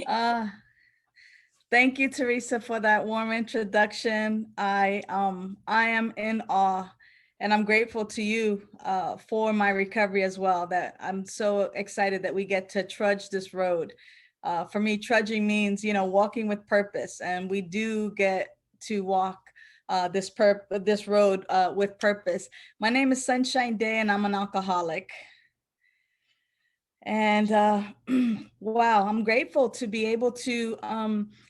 Uh, Thank you, Teresa, for that warm introduction. I am in awe, and I'm grateful to you for my recovery as well. That I'm so excited that we get to trudge this road. For me, trudging means walking with purpose, and we do get to walk this road with purpose. My name is Sunshine Day, and I'm an alcoholic. And wow, I'm grateful to be able to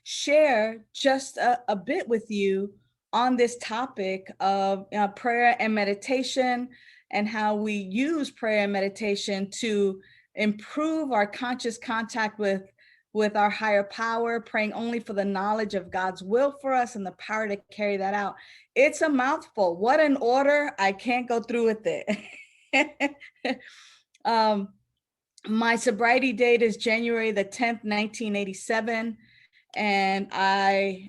share just a bit with you on this topic of prayer and meditation, and how we use prayer and meditation to improve our conscious contact with our higher power, praying only for the knowledge of God's will for us and the power to carry that out. It's a mouthful. What an order. I can't go through with it. um, my sobriety date is January the 10th, 1987. And I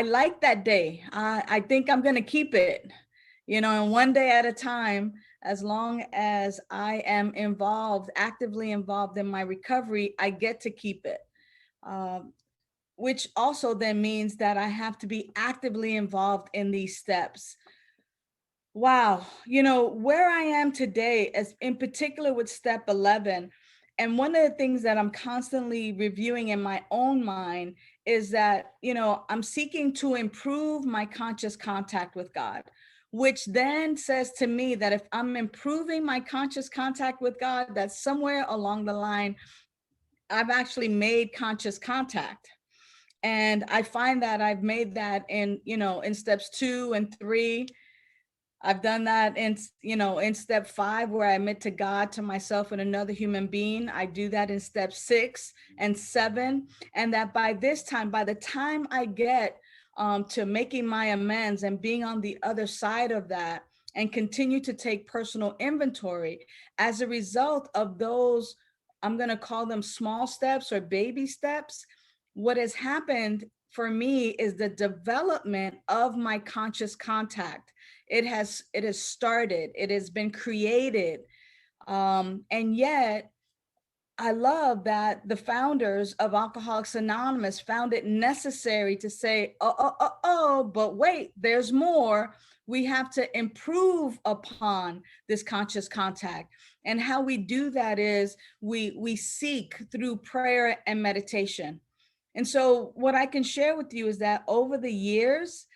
like that day. I think I'm gonna keep it, and one day at a time, as long as I am actively involved in my recovery, I get to keep it. Um, which also then means that I have to be actively involved in these steps. Wow, where I am today, as in particular with step 11, and one of the things that I'm constantly reviewing in my own mind is that, I'm seeking to improve my conscious contact with God, which then says to me that if I'm improving my conscious contact with God, that somewhere along the line, I've actually made conscious contact. And I find that I've made that in steps 2 and 3. I've done that in step 5, where I admit to God, to myself, and another human being. I do that in step 6 and 7. And that by this time, by the time I get to making my amends and being on the other side of that, and continue to take personal inventory as a result of those, I'm going to call them small steps or baby steps. What has happened for me is the development of my conscious contact. It has started, it has been created. And yet I love that the founders of Alcoholics Anonymous found it necessary to say, but wait, there's more. We have to improve upon this conscious contact. And how we do that is we seek through prayer and meditation. And so what I can share with you is that over the years,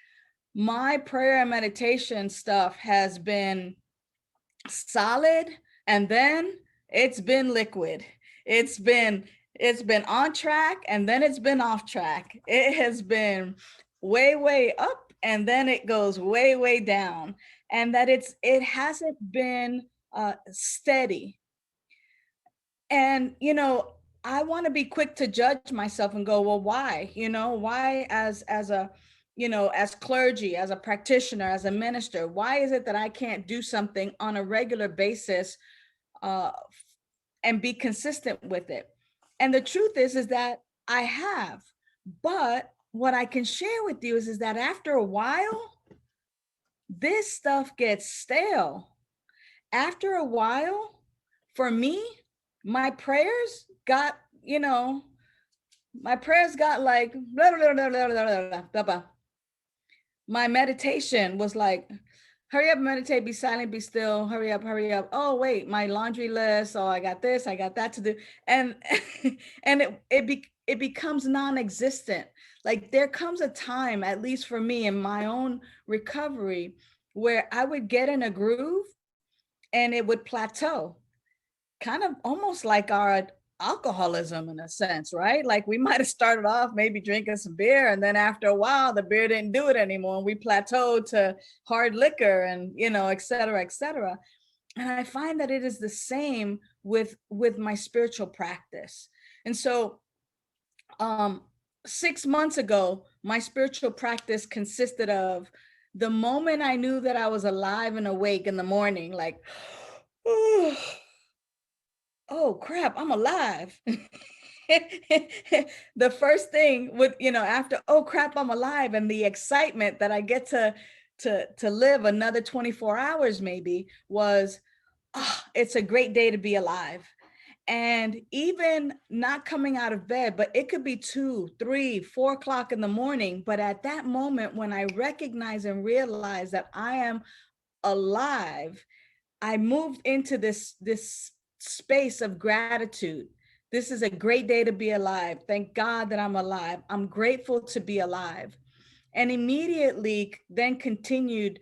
my prayer and meditation stuff has been solid, and then it's been liquid. It's been on track, and then it's been off track. It has been way up, and then it goes way down. And that it hasn't been steady. And I want to be quick to judge myself and go, well, why? Why, as a as clergy, as a practitioner, as a minister, why is it that I can't do something on a regular basis uh and be consistent with it? And the truth is that I have. But what I can share with you is that after a while, this stuff gets stale. After a while, for me, my prayers got, my prayers got like blah, blah, blah, blah, blah, blah, blah, blah. My meditation was like, hurry up, meditate, be silent, be still, hurry up, hurry up. Oh, wait, my laundry list. Oh, I got this, I got that to do. And and it becomes non-existent. Like, there comes a time, at least for me in my own recovery, where I would get in a groove and it would plateau, kind of almost like our alcoholism in a sense, right? Like, we might have started off maybe drinking some beer, and then after a while, the beer didn't do it anymore. And we plateaued to hard liquor and, et cetera, et cetera. And I find that it is the same with my spiritual practice. And so, um, 6 months ago, my spiritual practice consisted of the moment I knew that I was alive and awake in the morning, like, oh crap, I'm alive. The first thing with, after, oh crap, I'm alive, and the excitement that I get to live another 24 hours maybe, was, oh, it's a great day to be alive. And even not coming out of bed, but it could be 2, 3, 4 o'clock in the morning. But at that moment, when I recognize and realize that I am alive, I moved into this space of gratitude. This is a great day to be alive. Thank God that I'm alive. I'm grateful to be alive. And immediately then continued,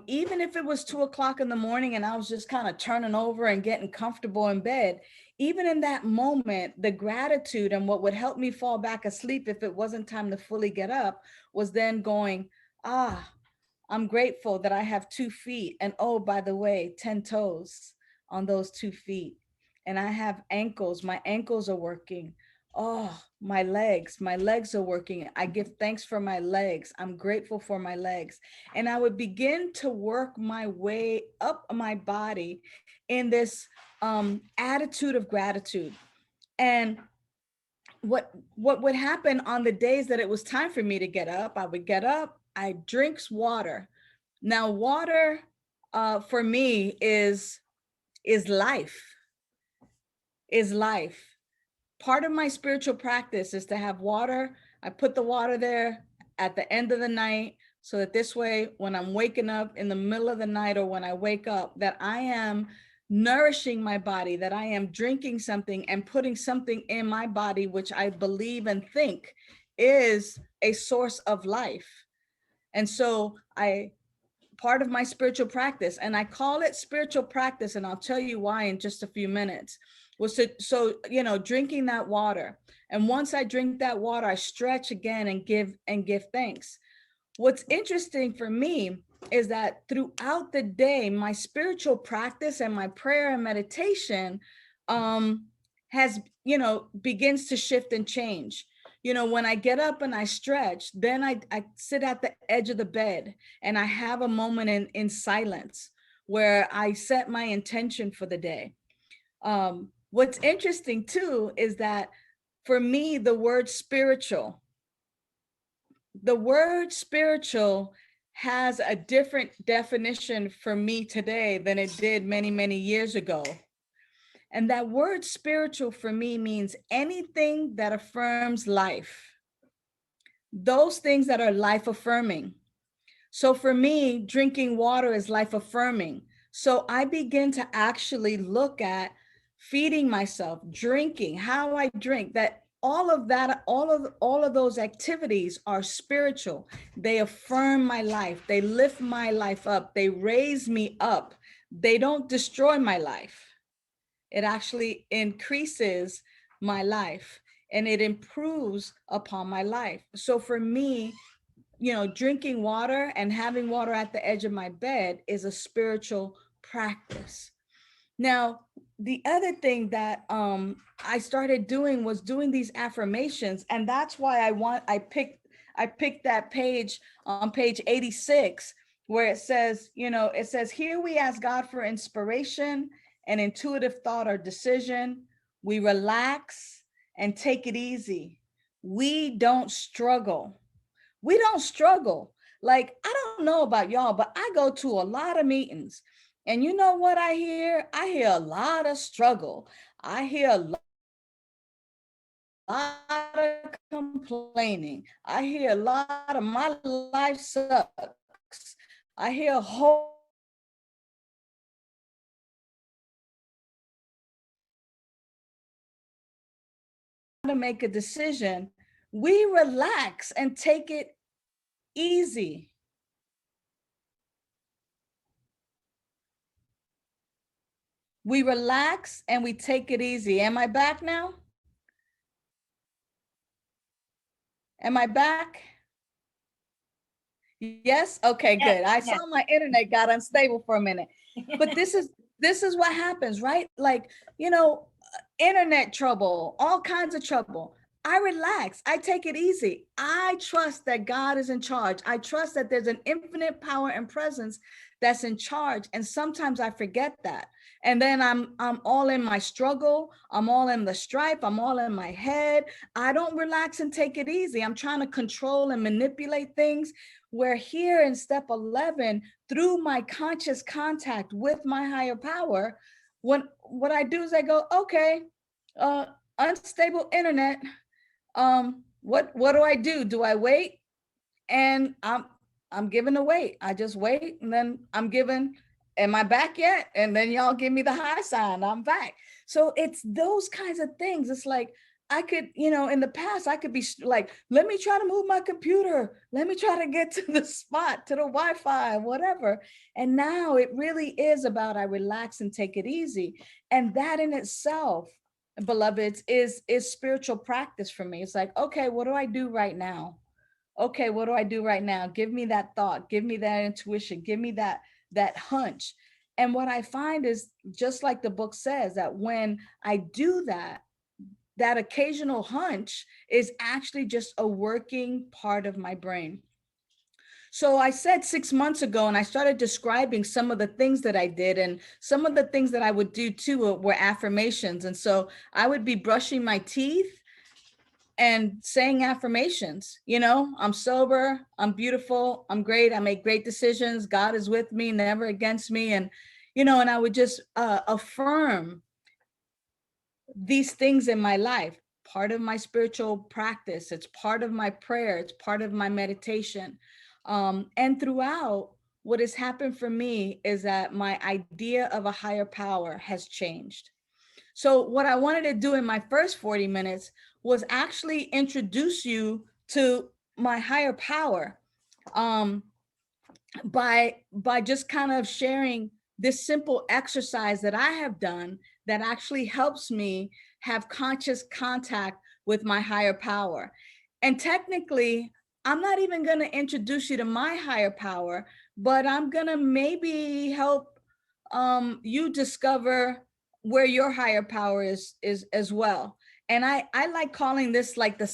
even if it was 2 o'clock in the morning and I was just kind of turning over and getting comfortable in bed, even in that moment, the gratitude and what would help me fall back asleep if it wasn't time to fully get up was then going, ah, I'm grateful that I have 2 feet. And oh, by the way, 10 toes on those 2 feet. And I have ankles. My ankles are working. Oh, my legs are working. I give thanks for my legs. I'm grateful for my legs. And I would begin to work my way up my body in this attitude of gratitude. And what would happen on the days that it was time for me to get up, I would get up, I drinks water. Now, water for me is life, is life. Part of my spiritual practice is to have water. I put the water there at the end of the night so that this way, when I'm waking up in the middle of the night or when I wake up, that I am nourishing my body, that I am drinking something and putting something in my body, which I believe and think is a source of life. And so part of my spiritual practice, and I call it spiritual practice, and I'll tell you why in just a few minutes, was drinking that water. And once I drink that water, I stretch again and give thanks. What's interesting for me is that throughout the day, my spiritual practice and my prayer and meditation has, begins to shift and change. When I get up and I stretch, then I sit at the edge of the bed and I have a moment in silence where I set my intention for the day. What's interesting too is that for me, the word spiritual has a different definition for me today than it did many, many years ago. And that word spiritual for me means anything that affirms life, those things that are life affirming. So for me, drinking water is life affirming. So I begin to actually look at feeding myself, drinking, how I drink, that all of those activities are spiritual. They affirm my life. They lift my life up. They raise me up. They don't destroy my life. It actually increases my life and it improves upon my life. So for me, drinking water and having water at the edge of my bed is a spiritual practice. Now, the other thing that I started doing was doing these affirmations, and that's why I picked that page on page 86 where it says here we ask God for inspiration and intuitive thought or decision. We relax and take it easy. We don't struggle. We don't struggle. Like, I don't know about y'all, but I go to a lot of meetings. And you know what I hear? I hear a lot of struggle. I hear a lot of complaining. I hear a lot of my life sucks. I hear a whole to make a decision. We relax and take it easy. We relax and we take it easy. Am I back now? Am I back? Yes? Okay, good. I saw my internet got unstable for a minute. But this is what happens, right? Like, internet trouble, all kinds of trouble. I relax. I take it easy. I trust that God is in charge. I trust that there's an infinite power and presence that's in charge. And sometimes I forget that. And then I'm all in my struggle. I'm all in the strife. I'm all in my head. I don't relax and take it easy. I'm trying to control and manipulate things. Where here in step 11, through my conscious contact with my higher power, what I do is I go, okay, uh, unstable internet. What do I do? Do I wait? And I'm given to wait. I just wait, and then I'm given, am I back yet? And then y'all give me the high sign, I'm back. So it's those kinds of things. It's like I could, in the past, I could be like, let me try to move my computer. Let me try to get to the spot, to the Wi-Fi, whatever. And now it really is about I relax and take it easy. And that in itself, beloveds, is spiritual practice for me. It's like, okay, what do I do right now? Okay, what do I do right now? Give me that thought, give me that intuition, give me that hunch. And what I find is, just like the book says, that when I do that, that occasional hunch is actually just a working part of my brain. So I said 6 months ago, and I started describing some of the things that I did, and some of the things that I would do too were affirmations. And so I would be brushing my teeth and saying affirmations. I'm sober, I'm beautiful, I'm great, I make great decisions, God is with me, never against me. And I would just affirm these things in my life. Part of my spiritual practice, it's part of my prayer, it's part of my meditation. And throughout, what has happened for me is that my idea of a higher power has changed. So what I wanted to do in my first 40 minutes was actually introduce you to my higher power, um, by just kind of sharing this simple exercise that I have done that actually helps me have conscious contact with my higher power. And technically, I'm not even going to introduce you to my higher power, but I'm going to maybe help you discover where your higher power is as well. And I like calling this like the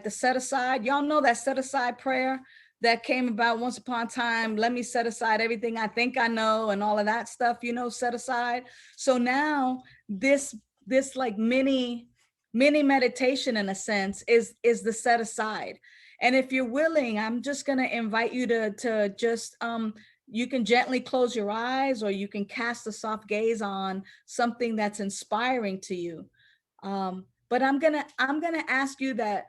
set aside. Y'all know that set aside prayer that came about once upon a time. Let me set aside everything I think I know and all of that stuff, set aside. So now this like mini meditation, in a sense, is the set aside. And if you're willing, I'm just going to invite you to just you can gently close your eyes, or you can cast a soft gaze on something that's inspiring to you. But I'm gonna ask you that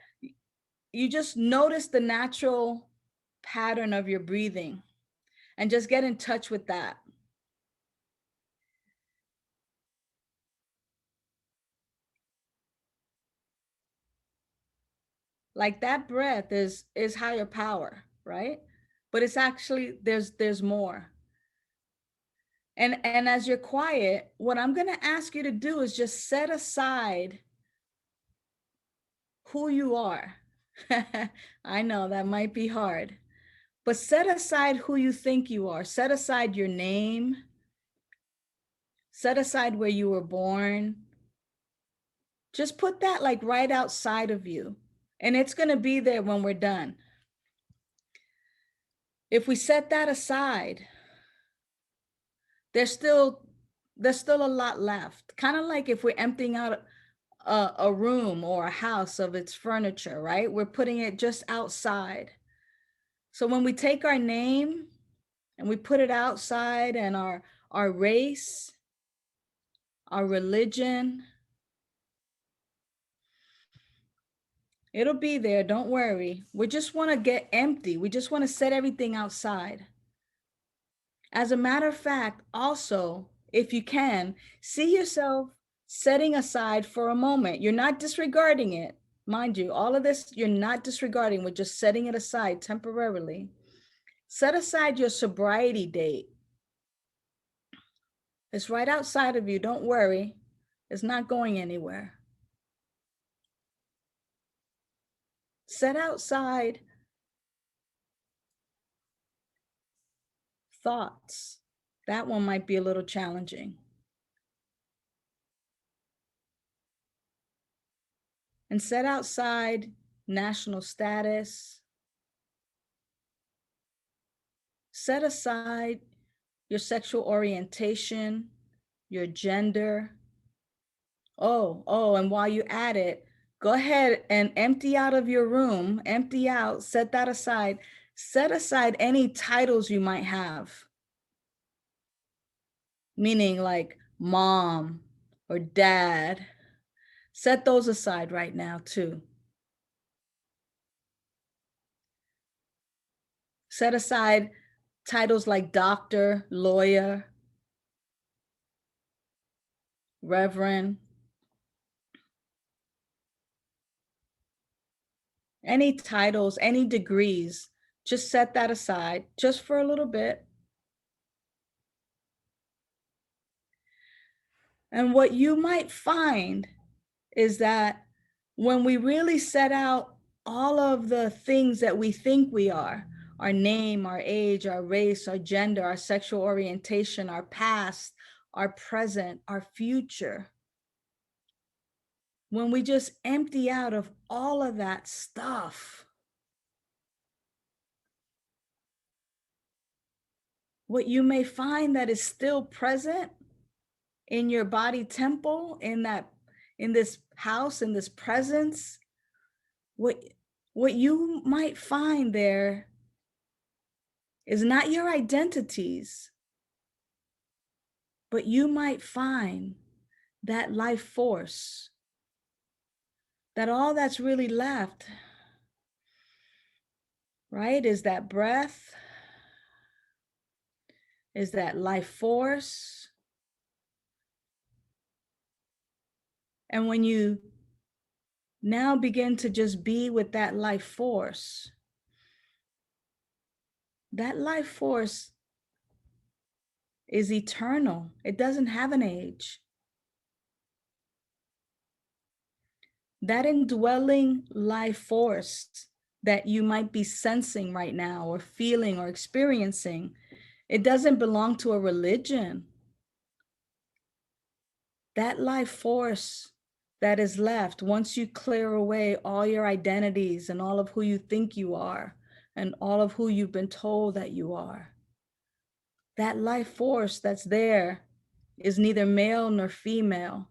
you just notice the natural pattern of your breathing and just get in touch with that. Like that breath is higher power, right? But it's actually there's more. And as you're quiet, what I'm going to ask you to do is just set aside who you are. I know that might be hard, but set aside who you think you are. Set aside your name. Set aside where you were born. Just put that like right outside of you, and it's going to be there when we're done. If we set that aside, there's still there's still a lot left. Kind of like if we're emptying out a room or a house of its furniture, right? We're putting it just outside. So when we take our name and we put it outside, and our race, our religion, it'll be there, don't worry. We just want to get empty. We just want to set everything outside. As a matter of fact, also, if you can, see yourself setting aside for a moment. You're not disregarding it. Mind you, all of this, you're not disregarding. We're just setting it aside temporarily. Set aside your sobriety date. It's right outside of you. Don't worry. It's not going anywhere. Set outside thoughts. That one might be a little challenging. And set outside national status. Set aside your sexual orientation, your gender. And while you're at it, go ahead and empty out of your room, empty out, set that aside. Set aside any titles you might have, meaning like mom or dad, Set those aside right now too. Set aside titles like doctor, lawyer, reverend, any titles, any degrees. Just set that aside just for a little bit. And what you might find is that when we really set out all of the things that we think we are, our name, our age, our race, our gender, our sexual orientation, our past, our present, our future, when we just empty out of all of that stuff, what you may find that is still present in your body temple, in this house, in this presence, what you might find there is not your identities, but you might find that life force, that all that's really left, right, is that breath, is that life force. And when you now begin to just be with that life force is eternal. It doesn't have an age. That indwelling life force that you might be sensing right now or feeling or experiencing, it doesn't belong to a religion. That life force that is left once you clear away all your identities and all of who you think you are and all of who you've been told that you are, that life force that's there is neither male nor female.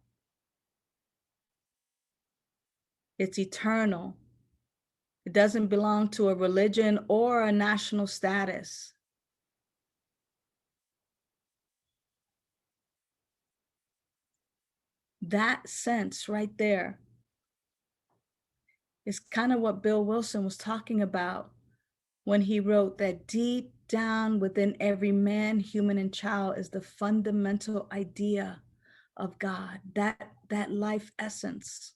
It's eternal. It doesn't belong to a religion or a national status. That sense right there is kind of what Bill Wilson was talking about when he wrote that deep down within every man, human, and child is the fundamental idea of God, that life essence.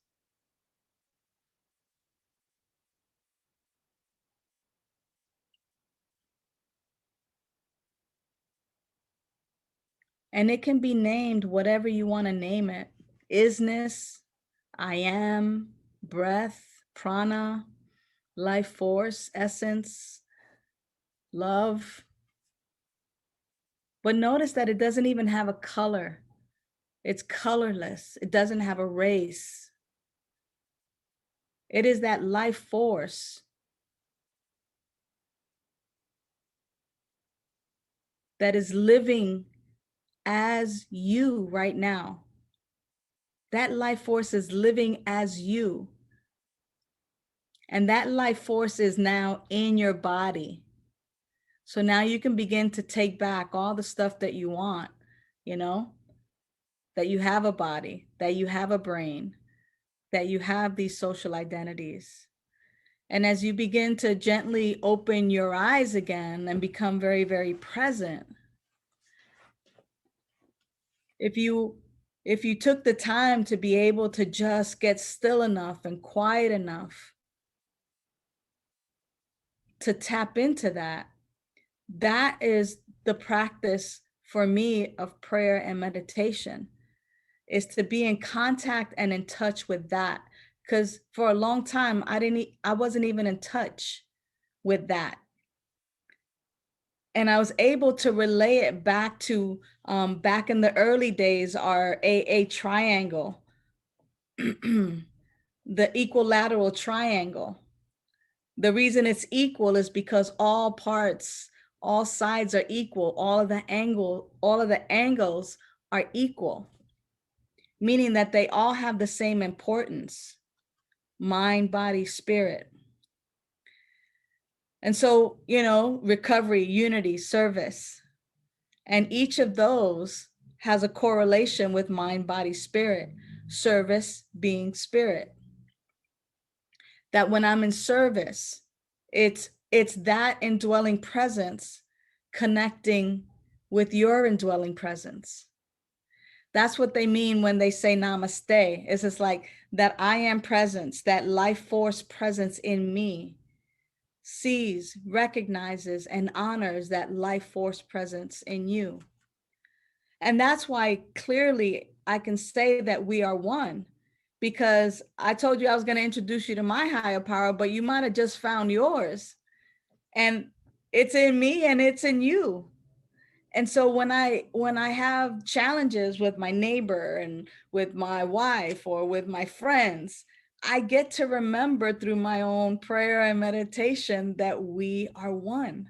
And it can be named whatever you want to name it. Isness, I am, breath, prana, life force, essence, love. But notice that it doesn't even have a color. It's colorless. It doesn't have a race. It is that life force that is living as you right now. That life force is living as you. And that life force is now in your body. So now you can begin to take back all the stuff that you want, you know, that you have a body, that you have a brain, that you have these social identities. And as you begin to gently open your eyes again and become very, very present, if you took the time to be able to just get still enough and quiet enough to tap into that, that is the practice for me of prayer and meditation, is to be in contact and in touch with that. Because for a long time, I wasn't even in touch with that. And I was able to relay it back to back in the early days, our AA triangle, the equilateral triangle. The reason it's equal is because all parts, all sides are equal. All of the angles are equal, meaning that they all have the same importance: mind, body, spirit. And so, recovery, unity, service, and each of those has a correlation with mind, body, spirit. service being spirit. That when I'm in service, it's that indwelling presence connecting with your indwelling presence. That's what they mean when they say namaste. It's just like that I am presence, that life force presence in me sees, recognizes, and honors that life force presence in you. And that's why clearly I can say that we are one, because I told you I was going to introduce you to my higher power, but you might have just found yours. And it's in me and it's in you. And so when I have challenges with my neighbor and with my wife or with my friends, I get to remember through my own prayer and meditation that we are one,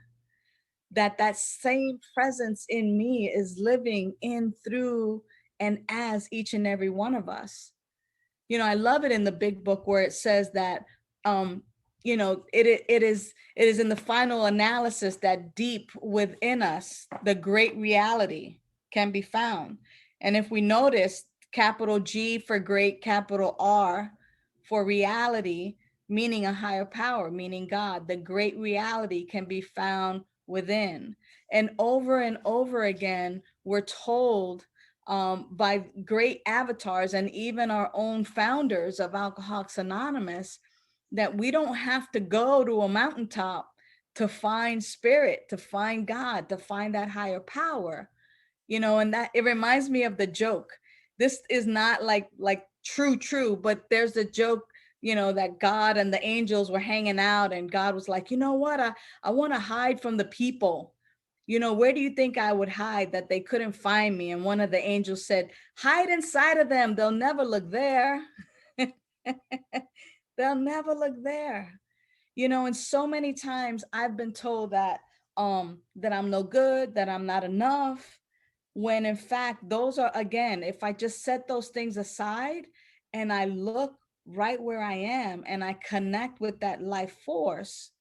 that that same presence in me is living in, through, and as each and every one of us. You know, I love it in the big book where it says that um it is in the final analysis that deep within us the great reality can be found. And if we notice, capital G for great, capital R for reality, meaning a higher power, meaning God, the great reality can be found within. And over again, we're told by great avatars and even our own founders of Alcoholics Anonymous that we don't have to go to a mountaintop to find spirit, to find God, to find that higher power. You know, and that it reminds me of the joke. This is not like true, but there's a joke, you know, that God and the angels were hanging out and God was like, you know what, I want to hide from the people. You know, where do you think I would hide that they couldn't find me? And one of the angels said, hide inside of them, they'll never look there. They'll never look there. You know, and so many times I've been told that I'm no good, that I'm not enough, when in fact those are, again, if I just set those things aside and I look right where I am and I connect with that life force,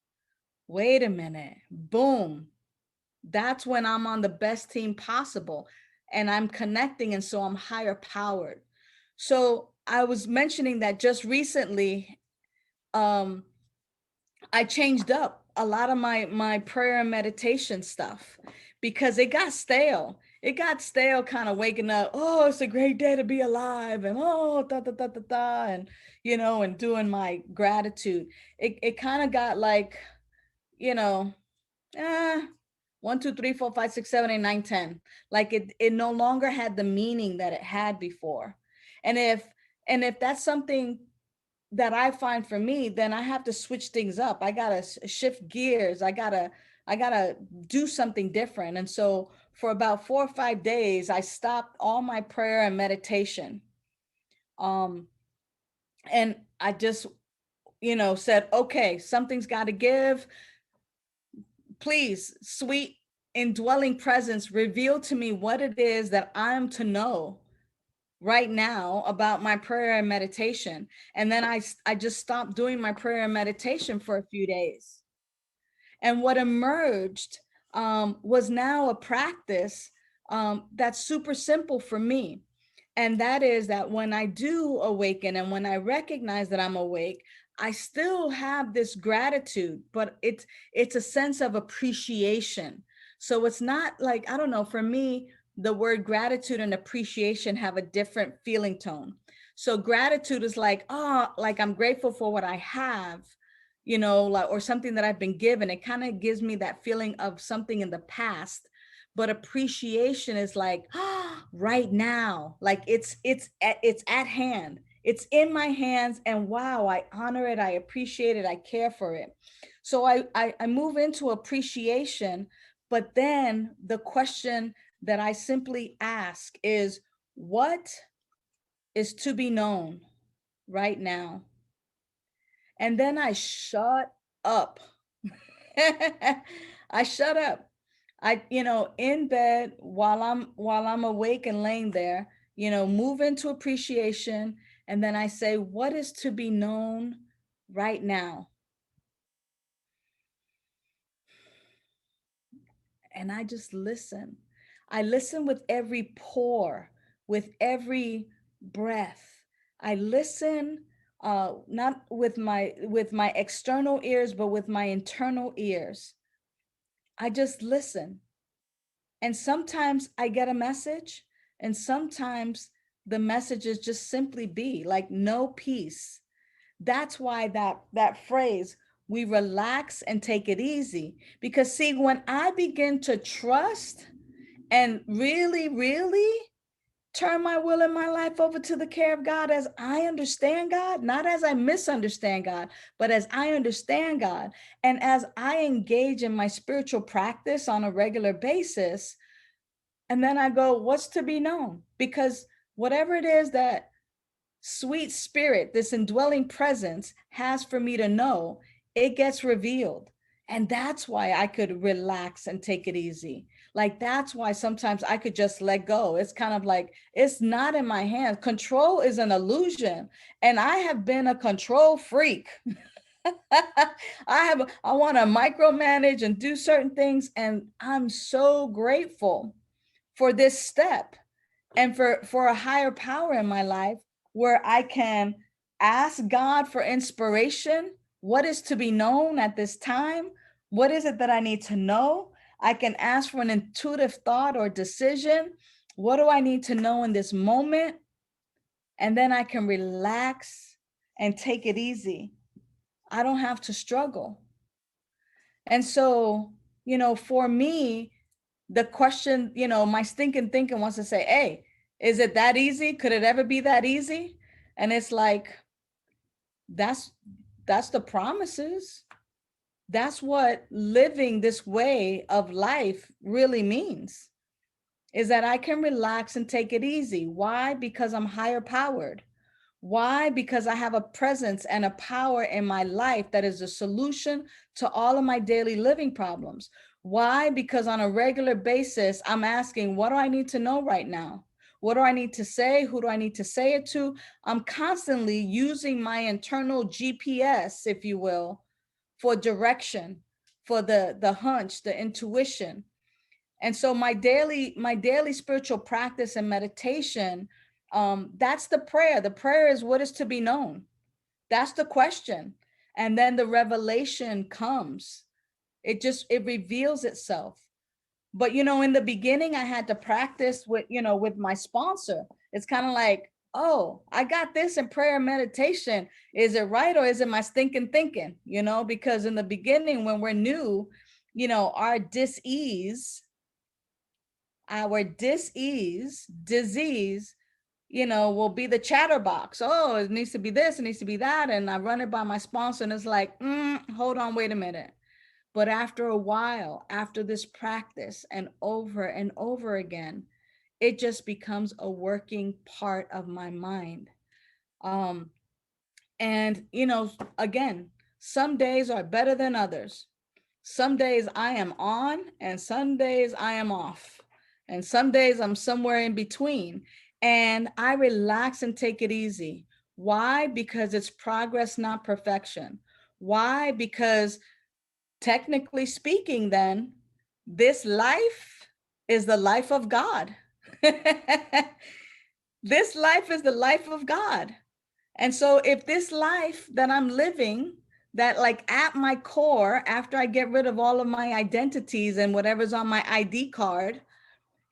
wait a minute, boom, that's when I'm on the best team possible and I'm connecting, and so I'm higher powered. So I was mentioning that just recently um I changed up a lot of my prayer and meditation stuff because it got stale. It got stale kind of waking up, oh, it's a great day to be alive, and oh, da da da da da, and you know, and doing my gratitude. It kind of got like, you know, eh, 1, 2, 3, 4, 5, 6, 7, 8, 9, 10. Like it no longer had the meaning that it had before. And if that's something that I find for me, then I have to switch things up. I gotta shift gears. I gotta do something different. And so for about 4 or 5 days, I stopped all my prayer and meditation. Um, and I just, you know, said, okay, something's got to give. Please, sweet indwelling presence, reveal to me what it is that I'm to know right now about my prayer and meditation. And then I just stopped doing my prayer and meditation for a few days. And what emerged was now a practice that's super simple for me. And that is that when I do awaken and when I recognize that I'm awake, I still have this gratitude, but it's a sense of appreciation. So it's not like, I don't know, for me, the word gratitude and appreciation have a different feeling tone. So gratitude is like, oh, like I'm grateful for what I have, you know, like, or something that I've been given. It kind of gives me that feeling of something in the past. But appreciation is like, oh, right now, like it's at hand, it's in my hands, and wow, I honor it, I appreciate it, I care for it. So I move into appreciation. But then the question that I simply ask is, what is to be known right now? And then I shut up. I shut up. I, you know, in bed while I'm awake and laying there, you know, move into appreciation. And then I say, what is to be known right now? And I just listen. I listen with every pore, with every breath. I listen, not with my external ears, but with my internal ears. I just listen. And sometimes I get a message, and sometimes the messages just simply be like no peace. That's why that phrase, we relax and take it easy. Because see, when I begin to trust and really, really turn my will and my life over to the care of God as I understand God, not as I misunderstand God, but as I understand God. And as I engage in my spiritual practice on a regular basis, and then I go, what's to be known? Because whatever it is that sweet spirit, this indwelling presence has for me to know, it gets revealed. And that's why I could relax and take it easy. Like, that's why sometimes I could just let go. It's kind of like, it's not in my hands. Control is an illusion. And I have been a control freak. I want to micromanage and do certain things. And I'm so grateful for this step and for a higher power in my life where I can ask God for inspiration. What is to be known at this time? What is it that I need to know? I can ask for an intuitive thought or decision. What do I need to know in this moment? And then I can relax and take it easy. I don't have to struggle. And so, for me, the question, my stinking thinking wants to say, hey, is it that easy? Could it ever be that easy? And it's like, that's the promises. That's what living this way of life really means, is that I can relax and take it easy. Why? Because I'm higher powered. Why? Because I have a presence and a power in my life that is a solution to all of my daily living problems. Why? Because on a regular basis, I'm asking, what do I need to know right now? What do I need to say? Who do I need to say it to? I'm constantly using my internal GPS, if you will, for direction, for the hunch, the intuition. And so my daily spiritual practice and meditation, that's the prayer. The prayer is, what is to be known? That's the question. And then the revelation comes. It reveals itself. But in the beginning, I had to practice with my sponsor. It's kind of like, oh, I got this in prayer and meditation. Is it right, or is it my stinking thinking? Because in the beginning, when we're new, our disease, will be the chatterbox. Oh, it needs to be this, it needs to be that. And I run it by my sponsor, and it's like, hold on, wait a minute. But after a while, after this practice and over again, it just becomes a working part of my mind. Um, and, again, some days are better than others. Some days I am on, and some days I am off. And some days I'm somewhere in between. And I relax and take it easy. Why? Because it's progress, not perfection. Why? Because technically speaking, then, this life is the life of God. This life is the life of God. And so if this life that I'm living, that like at my core, after I get rid of all of my identities and whatever's on my ID card,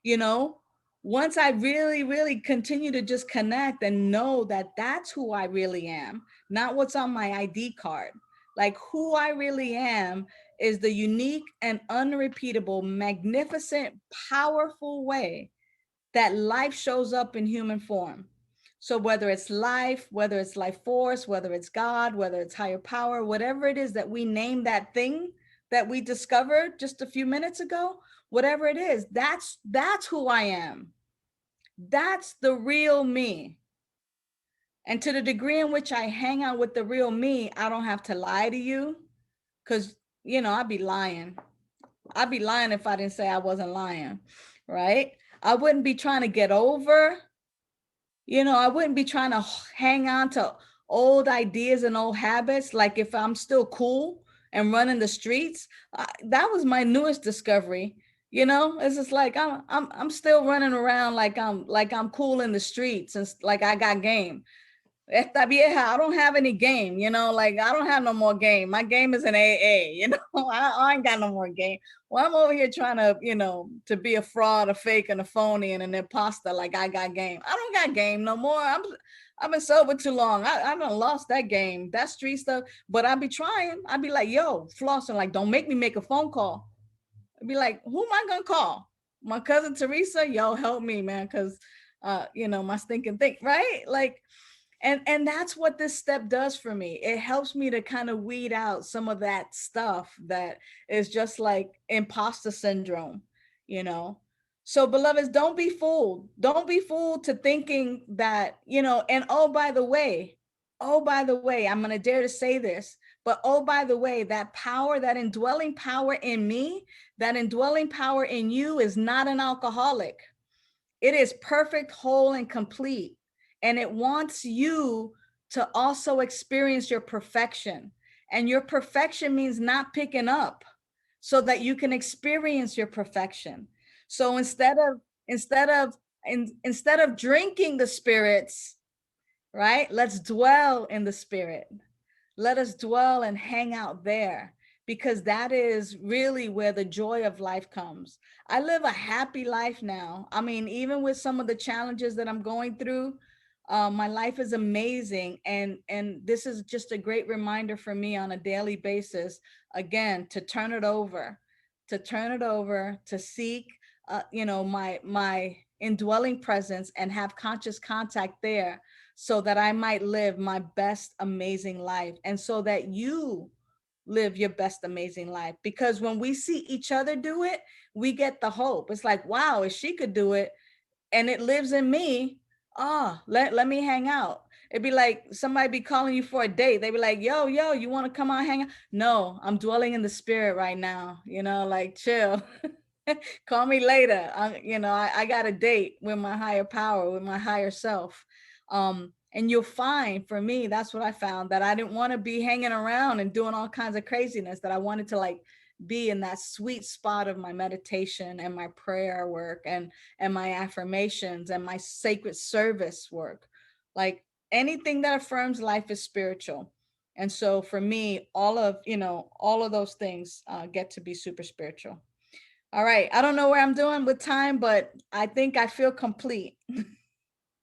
you know, once I really, really continue to just connect and know that that's who I really am, not what's on my ID card, like who I really am is the unique and unrepeatable, magnificent, powerful way that life shows up in human form. So whether it's life, whether it's life force, whether it's God, whether it's higher power, whatever it is that we name that thing that we discovered just a few minutes ago, whatever it is, that's who I am. That's the real me. And to the degree in which I hang out with the real me, I don't have to lie to you, because I'd be lying. I'd be lying if I didn't say I wasn't lying, right? I wouldn't be trying to get over. I wouldn't be trying to hang on to old ideas and old habits. Like if I'm still cool and running the streets, that was my newest discovery. It's just like I'm still running around like I'm cool in the streets and like I got game. Esta vieja, I don't have any game, like I don't have no more game. My game is an AA, I ain't got no more game. Well, I'm over here trying to, to be a fraud, a fake, and a phony and an imposter like I got game. I don't got game no more. I've been sober too long. I done lost that game, that street stuff. But I be trying. I be like, yo, flossing, like, don't make me make a phone call. I'd be like, who am I gonna call? My cousin Teresa, yo, help me, man, because my stinking thing, right? Like, and that's what this step does for me. It helps me to kind of weed out some of that stuff that is just like imposter syndrome, you know. So beloveds, don't be fooled. Don't be fooled to thinking that, and oh by the way, I'm going to dare to say this, but oh by the way, that power, that indwelling power in me, that indwelling power in you is not an alcoholic. It is perfect, whole, and complete. And it wants you to also experience your perfection. And your perfection means not picking up so that you can experience your perfection. So instead of instead of drinking the spirits, right? Let's dwell in the spirit. Let us dwell and hang out there, because that is really where the joy of life comes. I live a happy life now. I mean, even with some of the challenges that I'm going through, my life is amazing, and this is just a great reminder for me on a daily basis, again, to turn it over, to seek, my indwelling presence and have conscious contact there, so that I might live my best amazing life, and so that you live your best amazing life. Because when we see each other do it, we get the hope. It's like, wow, if she could do it and it lives in me, let me hang out. It'd be like somebody be calling you for a date. They'd be like, yo, you want to come out hang out? No, I'm dwelling in the spirit right now, like chill. Call me later. I got a date with my higher power, with my higher self. And you'll find, for me, that's what I found, that I didn't want to be hanging around and doing all kinds of craziness, that I wanted to like be in that sweet spot of my meditation and my prayer work and my affirmations and my sacred service work. Like anything that affirms life is spiritual. And so for me, all of those things get to be super spiritual. All right. I don't know where I'm doing with time, but I think I feel complete.